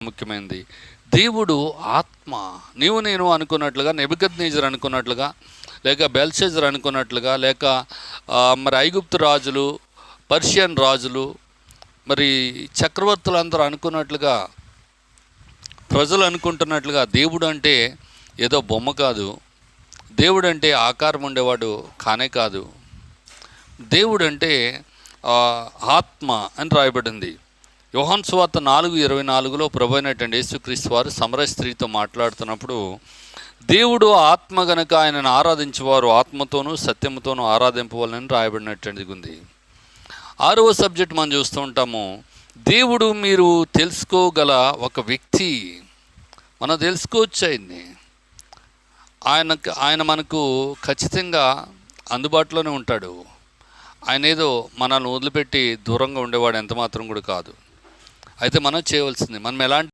ముఖ్యమైనది. దేవుడు ఆత్మ. నీవు నేను అనుకున్నట్లుగా, నెబుకద్నెజర్ అనుకున్నట్లుగా, లేక బెల్షెజర్ అనుకున్నట్లుగా, లేక మరి ఐగుప్తు రాజులు, పర్షియన్ రాజులు, మరి చక్రవర్తులందరూ అనుకున్నట్లుగా, ప్రజలు అనుకుంటున్నట్లుగా దేవుడు అంటే ఏదో బొమ్మ కాదు. దేవుడు అంటే ఆకారం ఉండేవాడు కానే కాదు. దేవుడు అంటే ఆత్మ అని రాయబడింది. యోహాను సువార్త 4:24 ప్రభు అయినటువంటి యేసుక్రీస్తు వారు సమరయ స్త్రీతో మాట్లాడుతున్నప్పుడు, దేవుడు ఆత్మ గనుక ఆయనను ఆరాధించేవారు ఆత్మతోనూ సత్యముతోనూ ఆరాధింపవాలని రాయబడినటువంటిది ఉంది. 6వ సబ్జెక్ట్ మనం చూస్తూ ఉంటాము. దేవుడు మీరు తెలుసుకోగల ఒక వ్యక్తి. మనం తెలుసుకోవచ్చు ఆయన మనకు ఖచ్చితంగా అందుబాటులోనే ఉంటాడు. ఆయన ఏదో మనల్ని వదిలిపెట్టి దూరంగా ఉండేవాడు ఎంత మాత్రం కూడా కాదు. అయితే మనం చేయవలసింది, మనం ఎలాంటి